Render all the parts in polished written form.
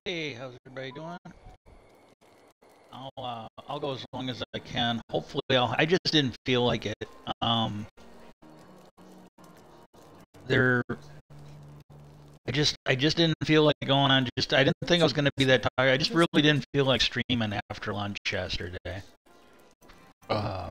Hey, how's everybody doing? I'll go as long as I can. Hopefully, I just didn't feel like it. There, I just didn't feel like going on. I didn't think I was gonna be that tired. I just really didn't feel like streaming after lunch yesterday. Uh,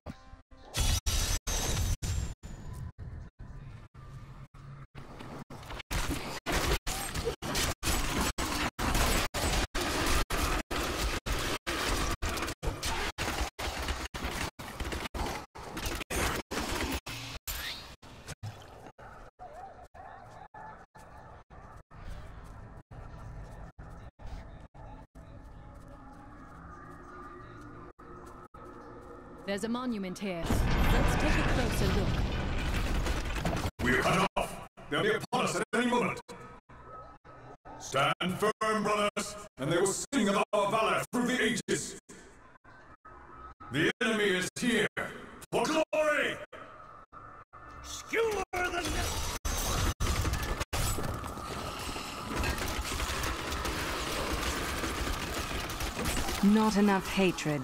There's a monument here. Let's take a closer look. We're cut off. They'll be upon us at any moment. Stand firm, brothers, and they will sing of our valor through the ages. The enemy is here for glory. Skewer the Not enough hatred.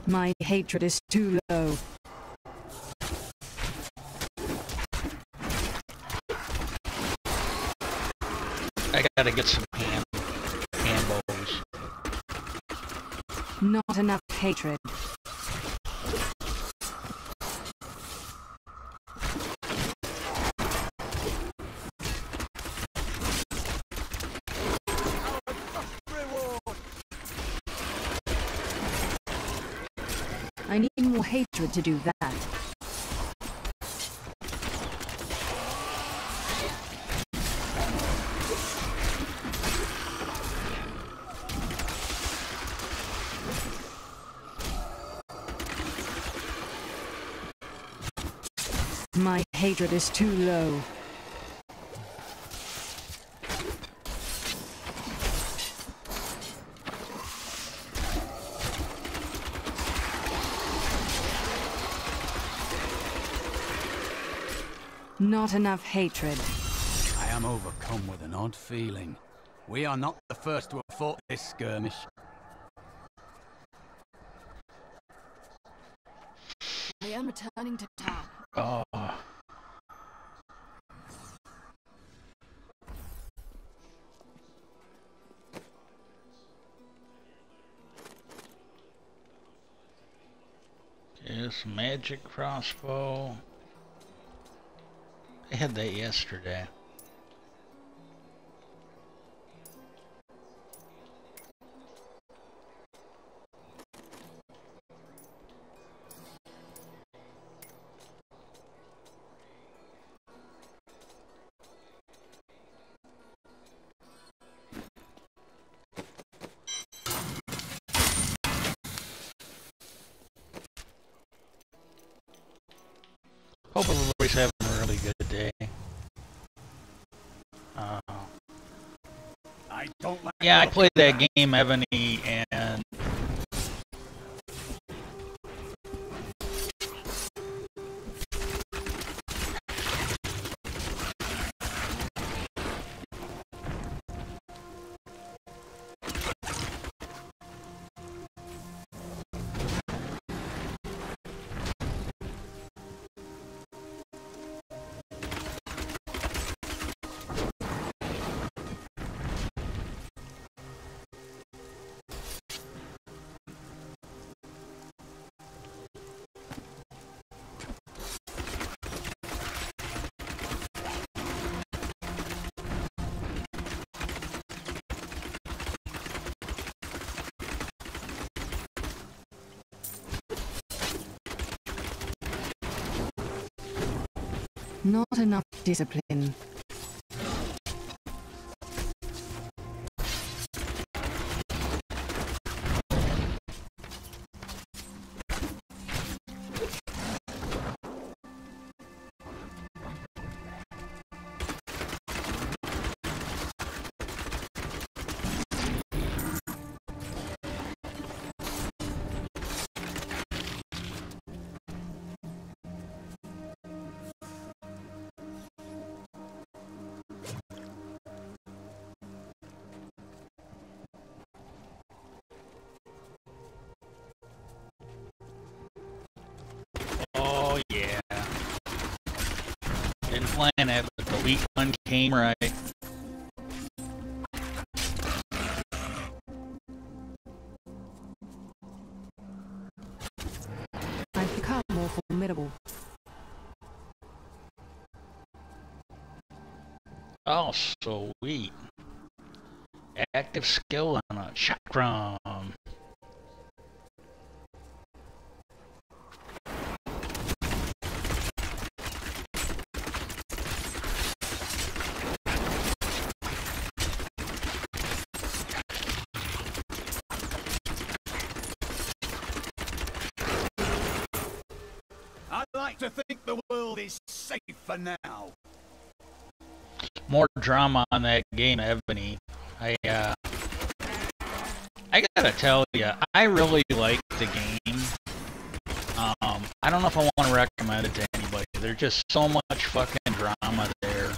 My hatred is too low. I gotta get some hand bows. Not enough hatred. I need more hatred to do that. My hatred is too low. Not enough hatred. I am overcome with an odd feeling. We are not the first to have fought this skirmish. I am returning to town. Oh. Okay, this magic crossbow. I had that yesterday. Hope everybody's having a really good day. I don't like Yeah, I played that game, Ebony, and Not enough discipline. plan it, but the weak one came right. I've become more formidable. Oh, sweet. Active skill on a chakram. I'd like to think the world is safer now. More drama on that game, Ebony. I gotta tell you, I really like the game. I don't know if I want to recommend it to anybody. There's just so much fucking drama there.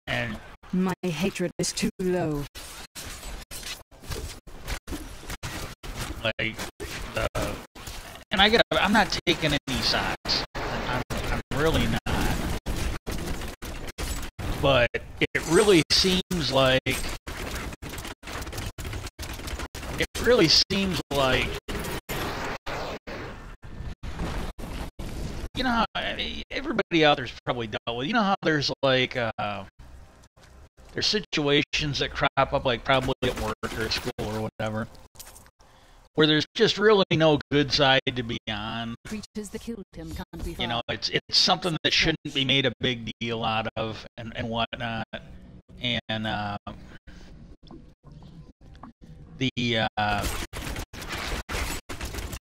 And My hatred is too low. like, and I'm not taking any sides. I'm really not. But it really seems like you know how everybody out there's probably dealt with. You know how there's like there's situations that crop up like probably at work or at school or whatever, where there's just really no good side to be on. Creatures that killed him can't be You know, it's something that shouldn't be made a big deal out of and whatnot. And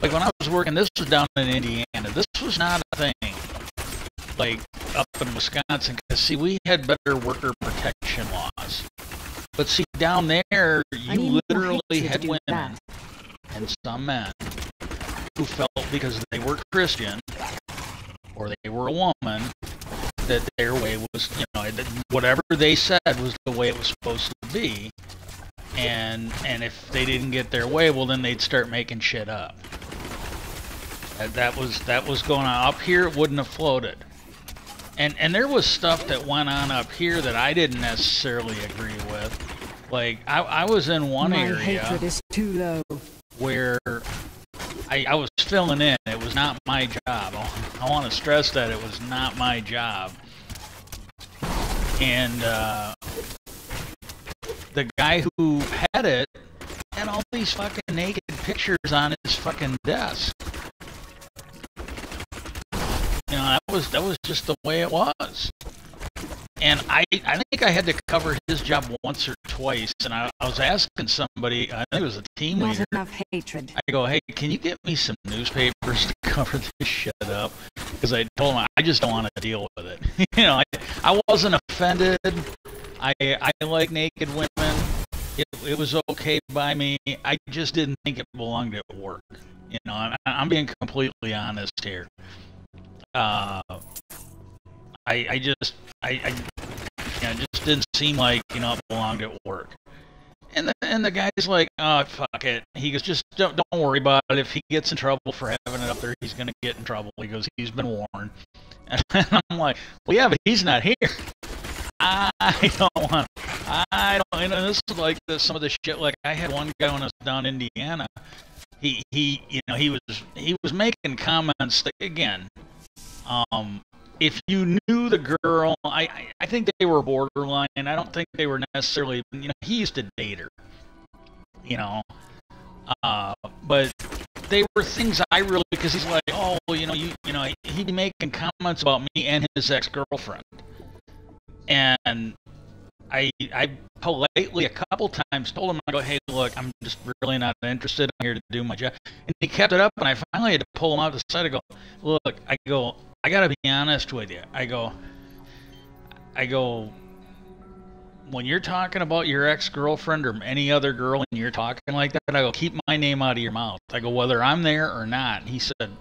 like when I was working, this was down in Indiana. This was not a thing. Like up in Wisconsin, because see, we had better worker protection laws. But see, down there, you literally had women and some men who felt because they were Christian or they were a woman that their way was, you know, whatever they said was the way it was supposed to be. And if they didn't get their way, well, then they'd start making shit up. That was going on up here. It wouldn't have floated. And there was stuff that went on up here that I didn't necessarily agree with. Like I was in one area. My hatred is too low. Where I was filling in. It was not my job. I want to stress that it was not my job. And the guy who had it had all these fucking naked pictures on his fucking desk. You know, that was just the way it was. And I think I had to cover his job once or twice, and I was asking somebody, I think it was a team Not leader. enough hatred. I go, hey, can you get me some newspapers to cover this shit up? Because I told him I just don't want to deal with it. You know, I wasn't offended. I like naked women. It was okay by me. I just didn't think it belonged at work. You know, I'm being completely honest here. I just didn't seem like, you know, it belonged at work. And the guy's like, oh, fuck it. He goes, just don't worry about it. If he gets in trouble for having it up there, he's going to get in trouble. He goes, he's been warned. And I'm like, well, yeah, but he's not here. I don't want, you know, this is like some of the shit. Like I had one guy when I was down in Indiana. You know, he was making comments that, again, if you knew the girl, I think they were borderline. I don't think they were necessarily, you know, he used to date her, you know, but they were things I really, because he's like, oh, you know, he'd be making comments about me and his ex-girlfriend, and I politely a couple times told him, I go, hey, look, I'm just really not interested. I'm here to do my job. And he kept it up, and I finally had to pull him out to the side. I go, look, I gotta be honest with you. I go, when you're talking about your ex-girlfriend or any other girl and you're talking like that, I go, keep my name out of your mouth. I go, whether I'm there or not. He said,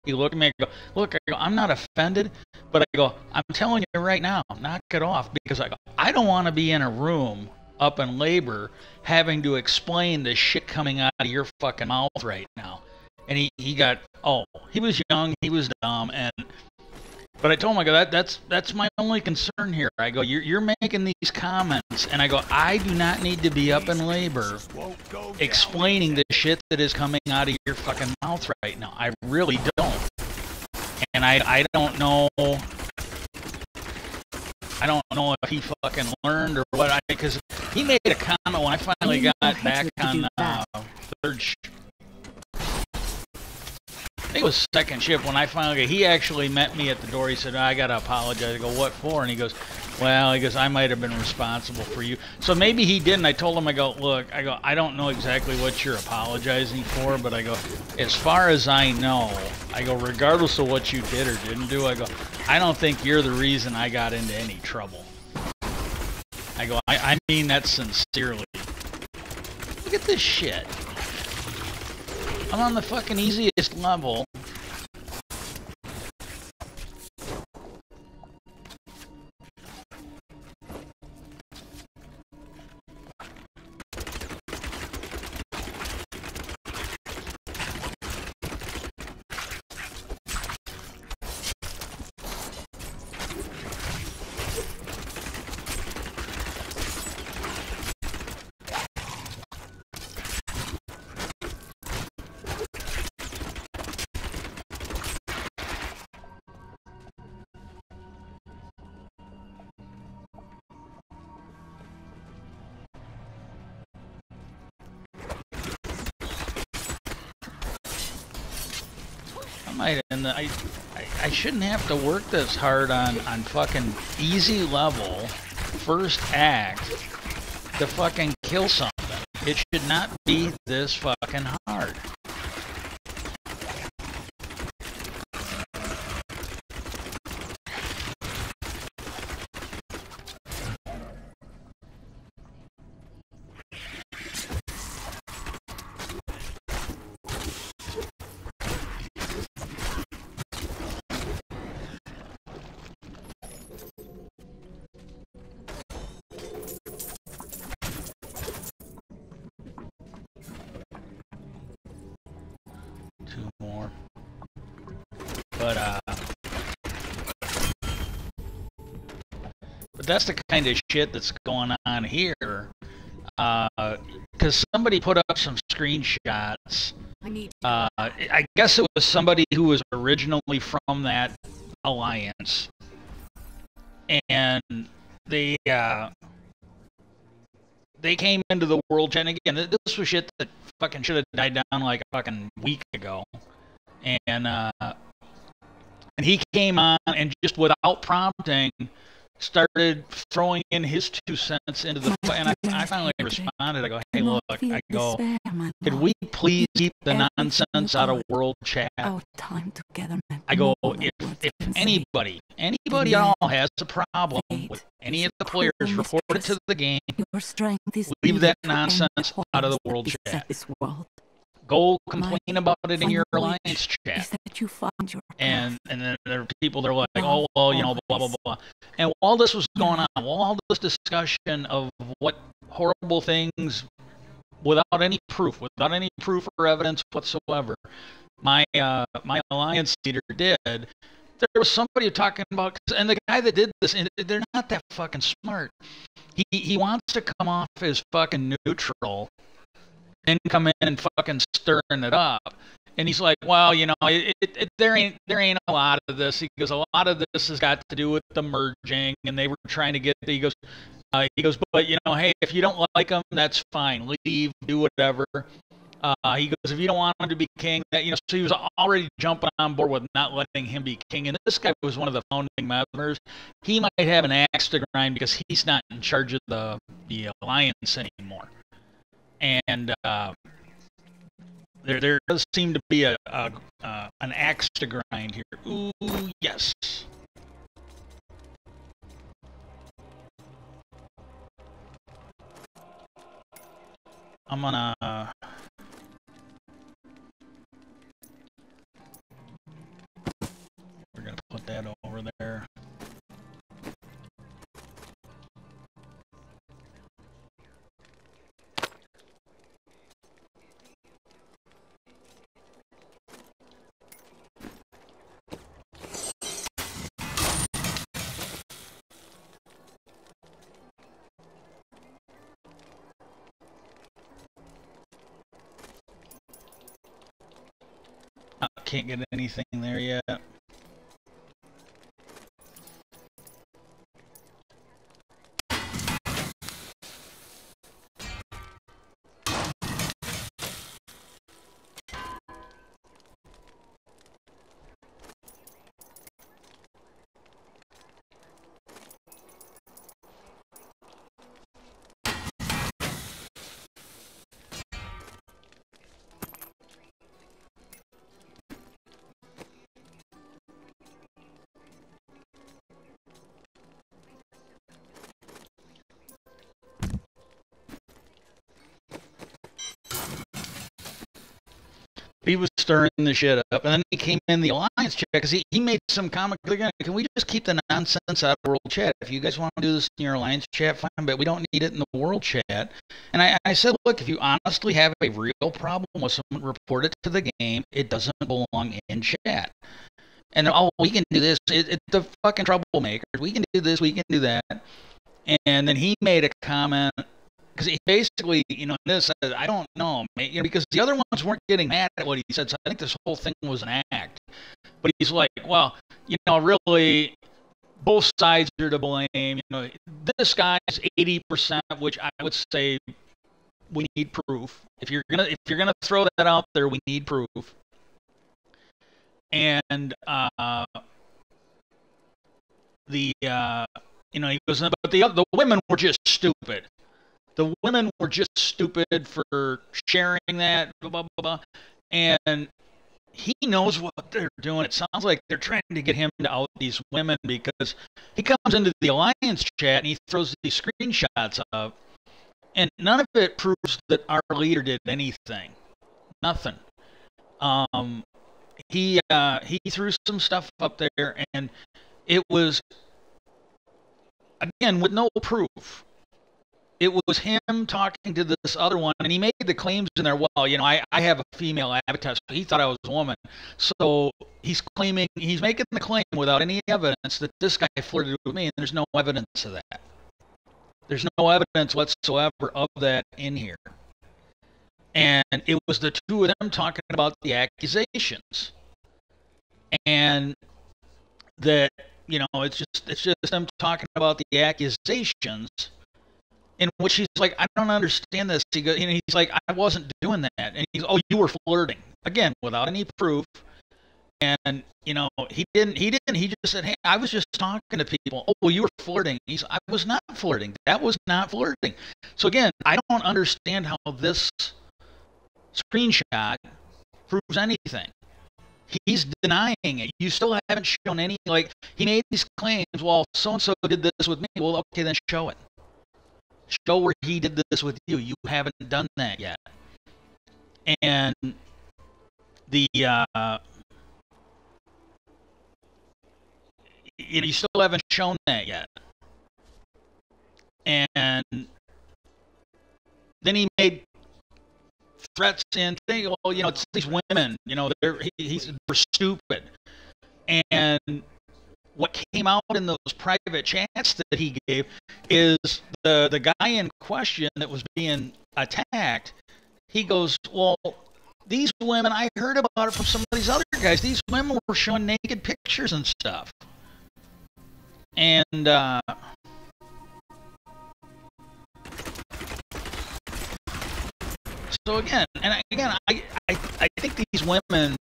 he looked at me, I go, look, I'm not offended, but I go, I'm telling you right now, knock it off, because I don't want to be in a room up in labor having to explain the shit coming out of your fucking mouth right now. And he was young, he was dumb, and But I told him, I go, that's my only concern here. I go, you're making these comments, and I go, I do not need to be up in labor explaining the shit that is coming out of your fucking mouth right now. I really don't. And I don't know. I don't know if he fucking learned or what. Because he made a comment when I finally got back on third shift. I think it was second shift when I finally got. He actually met me at the door. He said, I got to apologize. I go, what for? And he goes, well, I might have been responsible for you. So maybe he didn't. I told him, I go, look, I don't know exactly what you're apologizing for, but I go, as far as I know, I go, regardless of what you did or didn't do, I go, I don't think you're the reason I got into any trouble. I go, I mean that sincerely. Look at this shit. I'm on the fucking easiest level. I shouldn't have to work this hard on fucking easy level first act to fucking kill something. It should not be this fucking hard. Two more. But that's the kind of shit that's going on here. Because somebody put up some screenshots. I guess it was somebody who was originally from that alliance, and they came into the world. And again, this was shit that fucking should have died down like a fucking week ago, and he came on and just without prompting started throwing in his 2 cents into the and I finally responded. I go, hey, look, I go, could we please keep the nonsense out of world chat? I go, if anybody at all has a problem with any of the players, report it to the game. Leave that nonsense out of the world chat. Go complain about it in your alliance chat. And then there are people that are like, oh, well, you know, blah, blah, blah. And while this was going on, while all this discussion of what horrible things without any proof or evidence whatsoever, my alliance leader did, there was somebody talking about, and the guy that did this, and they're not that fucking smart. He wants to come off as fucking neutral and come in and fucking stirring it up. And he's like, well, you know, there ain't a lot of this. He goes, a lot of this has got to do with the merging, and they were trying to get. He goes, but you know, hey, if you don't like him, that's fine. Leave, do whatever. He goes, if you don't want him to be king, that, you know. So he was already jumping on board with not letting him be king. And this guy was one of the founding members. He might have an axe to grind because he's not in charge of the alliance anymore. And there does seem to be an axe to grind here. Ooh, yes. I'm gonna we're gonna put that over there. can't get anything there yet. He was stirring the shit up, and then he came in the alliance chat because he made some comment. Again, can we just keep the nonsense out of world chat? If you guys want to do this in your alliance chat, fine, but we don't need it in the world chat. And I said, look, if you honestly have a real problem with someone, report it to the game. It doesn't belong in chat. And oh, we can do this. It's the fucking troublemakers. We can do this. We can do that. And then he made a comment. Because he basically, this, I don't know, because the other ones weren't getting mad at what he said, so I think this whole thing was an act. But he's like, well, really, both sides are to blame. This guy's 80%, which I would say we need proof. If you're gonna throw that out there, we need proof. And he goes, but the women were just stupid. The women were just stupid for sharing that, blah, blah, blah. And he knows what they're doing. It sounds like they're trying to get him to out these women because he comes into the alliance chat and he throws these screenshots up. And none of it proves that our leader did anything. Nothing. He threw some stuff up there, and it was, again, with no proof. It was him talking to this other one, and he made the claims in there, well, I have a female avatar, so he thought I was a woman. So he's making the claim without any evidence that this guy flirted with me, and there's no evidence of that. There's no evidence whatsoever of that in here. And it was the two of them talking about the accusations. And that, it's just them talking about the accusations. In which he's like, I don't understand this. He goes, he's like, I wasn't doing that. And he's, oh, you were flirting. Again, without any proof. And, he didn't. He just said, hey, I was just talking to people. Oh, well, you were flirting. I was not flirting. That was not flirting. So again, I don't understand how this screenshot proves anything. He's denying it. You still haven't shown any, he made these claims, well, so-and-so did this with me. Well, okay, then show it. Show where he did this with you. You haven't done that yet. And you still haven't shown that yet. And then he made threats and saying, well, it's these women, they're stupid. And what came out in those private chats that he gave is the guy in question that was being attacked. He goes, well, these women, I heard about it from some of these other guys. These women were showing naked pictures and stuff. And so again, I think these women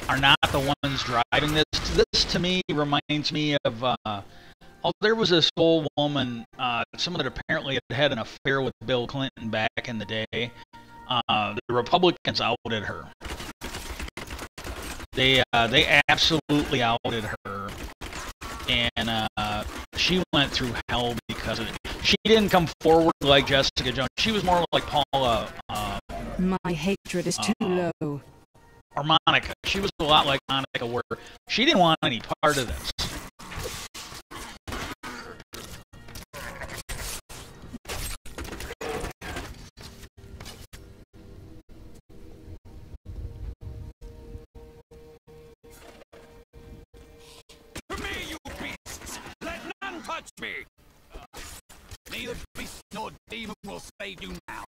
are not the ones driving this. This to me reminds me of there was this old woman, someone that apparently had an affair with Bill Clinton back in the day. The Republicans outed her. They absolutely outed her, and she went through hell because of it. She didn't come forward like Jessica Jones. She was more like Paula. My hatred is too low. Or Monica. She was a lot like Monica, where she didn't want any part of this. To me, you beasts! Let none touch me! Neither beast nor demon will save you now.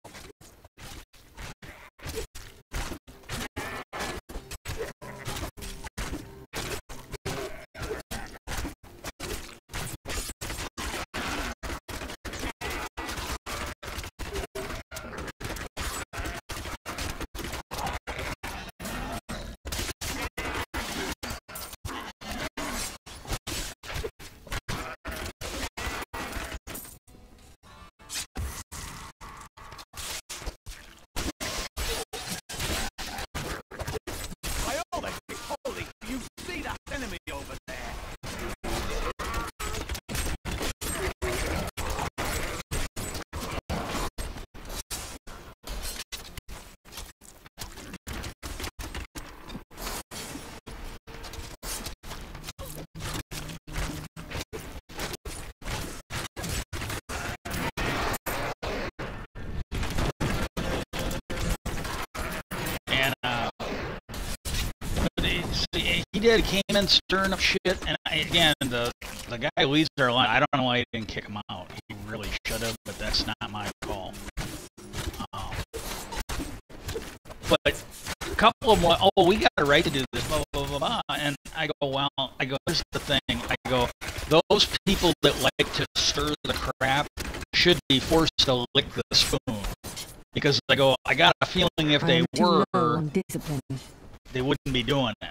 did. He came in stirring up shit, and again, the guy who leads our line, I don't know why he didn't kick him out. He really should have, but that's not my call. But a couple of them, oh, we got a right to do this, blah, blah, blah, blah. And I go, well, here's the thing. I go, those people that like to stir the crap should be forced to lick the spoon. Because I go, I got a feeling if they were, they wouldn't be doing it.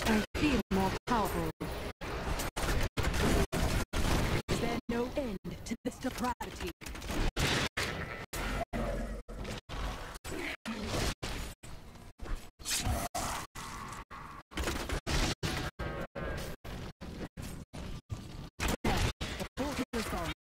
I feel more powerful. Is there no end to this depravity? The portal is gone.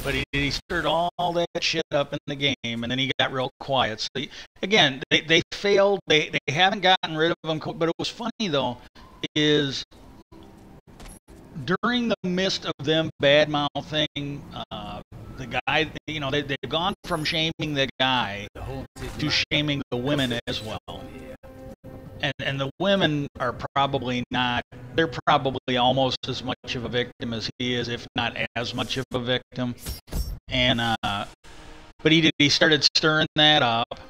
But he stirred all that shit up in the game, and then he got real quiet. So again, they failed. They haven't gotten rid of him. But it was funny though, is during the midst of them bad mouthing the guy, you know, they've gone from shaming the guy to shaming the women as well. And the women are probably not, they're probably almost as much of a victim as he is, if not as much of a victim. And but he started stirring that up,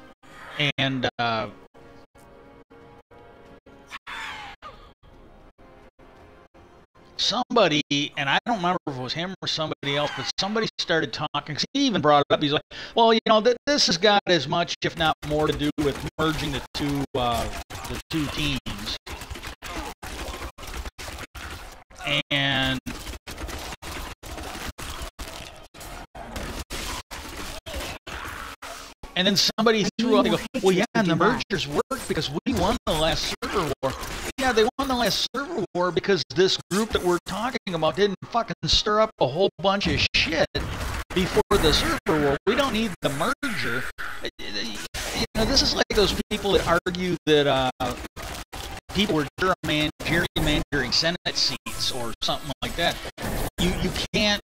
and somebody, and I don't remember if it was him or somebody else, but somebody started talking. He even brought it up. He's like, well, you know, this has got as much, if not more, to do with merging the two teams. And then somebody threw out, they go, well, yeah, and the mergers worked because we won the last server war. Yeah, they won the last server war because this group that we're talking about didn't fucking stir up a whole bunch of shit before the server war. We don't need the merger. You know, this is like those people that argue that people were gerrymandering Senate seats or something like that. You can't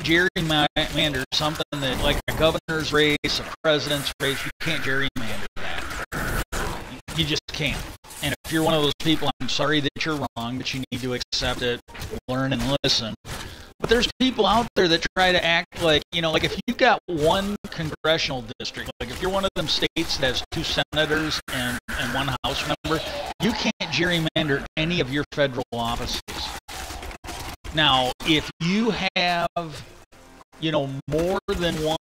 gerrymander something that, like a governor's race, a president's race. You can't gerrymander that. You just can't. And if you're one of those people, I'm sorry that you're wrong, but you need to accept it, learn, and listen. But there's people out there that try to act like, you know, like if you've got one congressional district, like if you're one of them states that has 2 senators and 1 House member, you can't gerrymander any of your federal offices. Now, if you have, you know, more than 1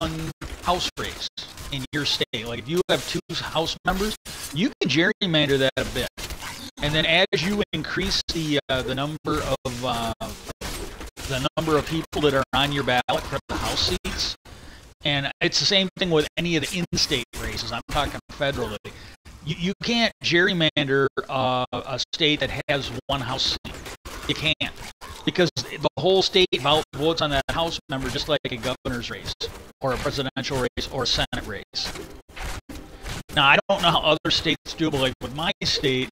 House race in your state, like if you have 2 House members, you can gerrymander that a bit. And then as you increase the number of people that are on your ballot for the House seats, and it's the same thing with any of the in-state races. I'm talking federally. You can't gerrymander a state that has 1 House seat. You can't, because the whole state votes on that House member just like a governor's race, or a presidential race, or a Senate race. Now, I don't know how other states do, but like with my state,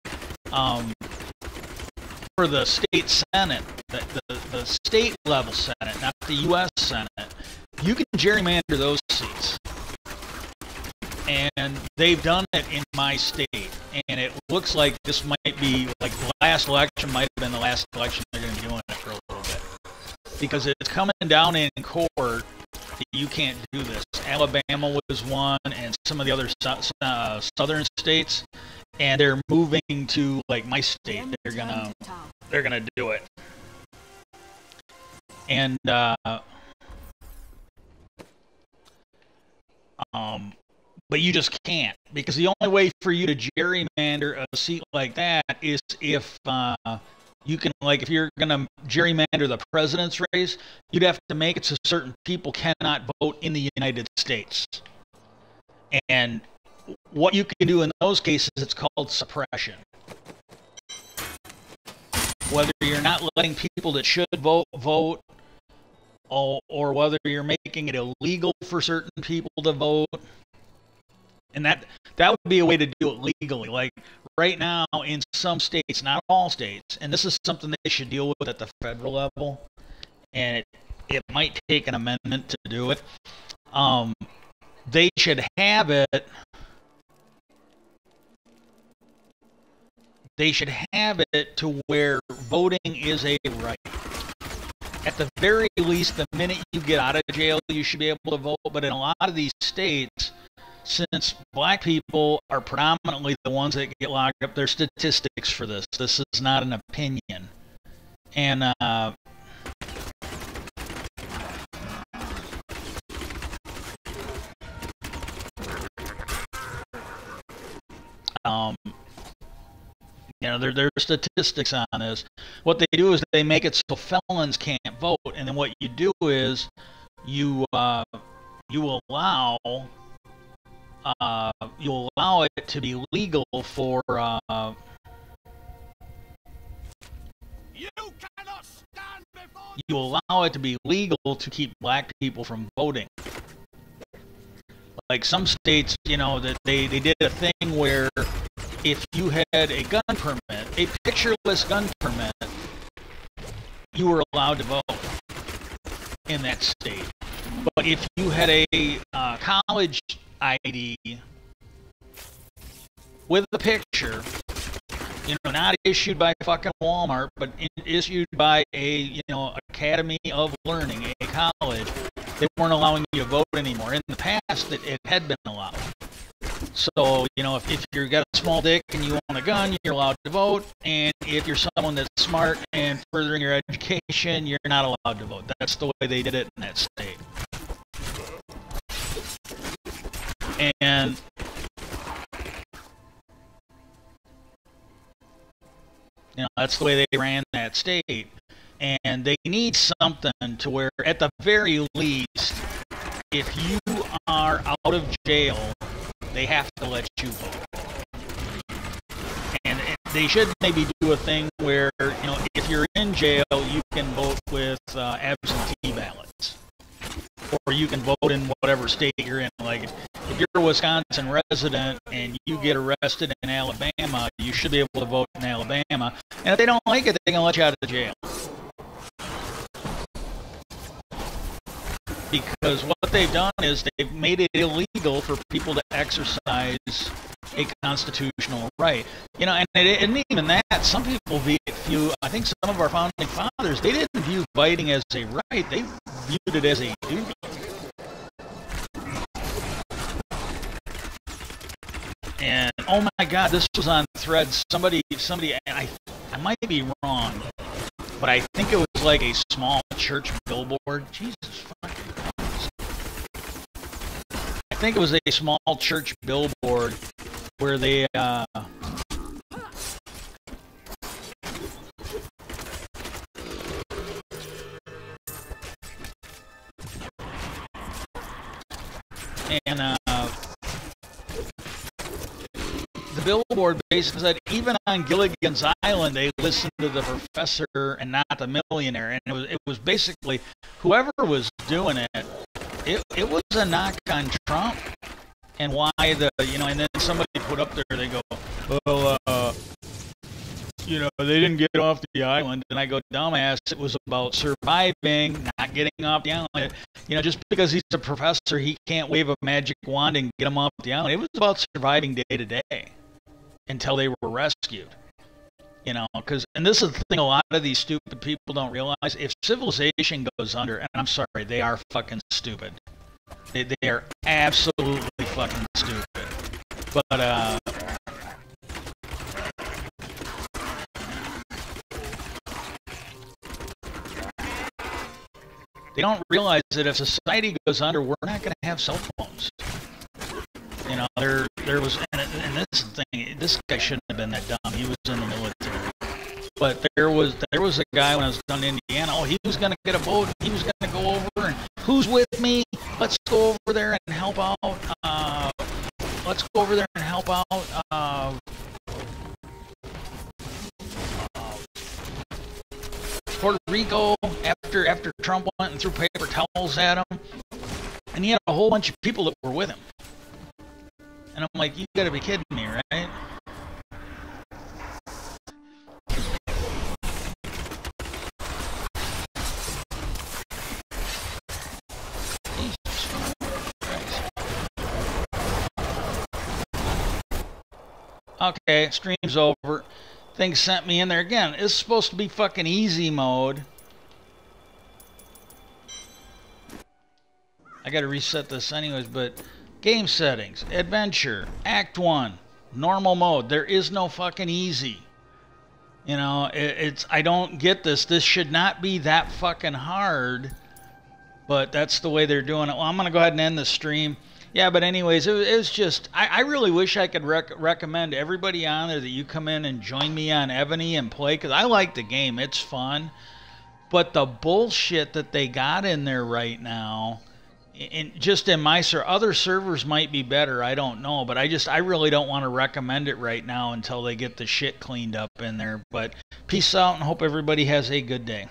for the state Senate, the state level Senate, not the U.S. Senate, you can gerrymander those seats. And they've done it in my state, and it looks like this might be, like the last election might have been the last election they're going to be doing it for a little bit. Because it's coming down in court you can't do this. Alabama was one, and some of the other southern states, and they're moving to like my state. They're gonna do it, and but you just can't, because the only way for you to gerrymander a seat like that is if you can, like, if you're going to gerrymander the president's race, you'd have to make it so certain people cannot vote in the United States. And what you can do in those cases, it's called suppression. Whether you're not letting people that should vote, or whether you're making it illegal for certain people to vote. And that would be a way to do it legally. Like right now in some states, not all states, and this is something they should deal with at the federal level, and it might take an amendment to do it. They should have it. They should have it to where voting is a right. At the very least, the minute you get out of jail, you should be able to vote. But in a lot of these states, since black people are predominantly the ones that get locked up, there's statistics for this. This is not an opinion. And you know, there's statistics on this. What they do is they make it so felons can't vote, and then what you do is you allow it to be legal for you allow it to be legal to keep black people from voting. Like some states, you know, that they did a thing where if you had a gun permit, a pictureless gun permit, you were allowed to vote in that state. But if you had a college ID with a picture, you know, not issued by fucking Walmart, but issued by a, Academy of Learning, a college, they weren't allowing you to vote anymore. In the past, it had been allowed. So, if you've got a small dick and you own a gun, you're allowed to vote. And if you're someone that's smart and furthering your education, you're not allowed to vote. That's the way they did it in that state. And that's the way they ran that state. And they need something to where, at the very least, if you are out of jail, they have to let you vote. And they should maybe do a thing where, if you're in jail, you can vote with absentee ballots. Or you can vote in whatever state you're in. Like, if you're a Wisconsin resident and you get arrested in Alabama, you should be able to vote in Alabama. And if they don't like it, they're going to let you out of jail. Because what they've done is they've made it illegal for people to exercise a constitutional right. And it isn't even that. Some people view, I think some of our founding fathers, they didn't view voting as a right. They viewed it as a duty. And oh my God, this was on Threads. Somebody, I might be wrong, but I think it was like a small church billboard. Jesus fucking Christ. I think it was a small church billboard where they the billboard basically said, even on Gilligan's Island, they listened to the professor and not the millionaire. And it was basically whoever was doing it. It was a knock on Trump and why and then somebody put up there, they go, well, they didn't get off the island. And I go, dumbass, it was about surviving, not getting off the island. Just because he's a professor, he can't wave a magic wand and get him off the island. It was about surviving day to day until they were rescued. And this is the thing a lot of these stupid people don't realize. If civilization goes under, and I'm sorry, they are fucking stupid. They are absolutely fucking stupid. But they don't realize that if society goes under, we're not going to have cell phones. You know, there was, and this guy shouldn't have been that dumb. He was in the military. But there was a guy when I was down in Indiana. Oh, he was going to get a boat. He was going to go over and who's with me? Let's go over there and help out. Let's go over there and help out. Puerto Rico after Trump went and threw paper towels at him, and he had a whole bunch of people that were with him. And I'm like, you got to be kidding me, right? Okay, stream's over. Thing sent me in there again. It's supposed to be fucking easy mode. I gotta reset this anyways, but game settings, adventure, act 1, normal mode. There is no fucking easy. You know, it's I don't get this. This should not be that fucking hard, but that's the way they're doing it. Well, I'm gonna go ahead and end the stream. Yeah, but anyways, it was just, I really wish I could recommend everybody on there that you come in and join me on Ebony and play, because I like the game. It's fun. But the bullshit that they got in there right now, just in my other servers might be better, I don't know. But I really don't want to recommend it right now until they get the shit cleaned up in there. But peace out and hope everybody has a good day.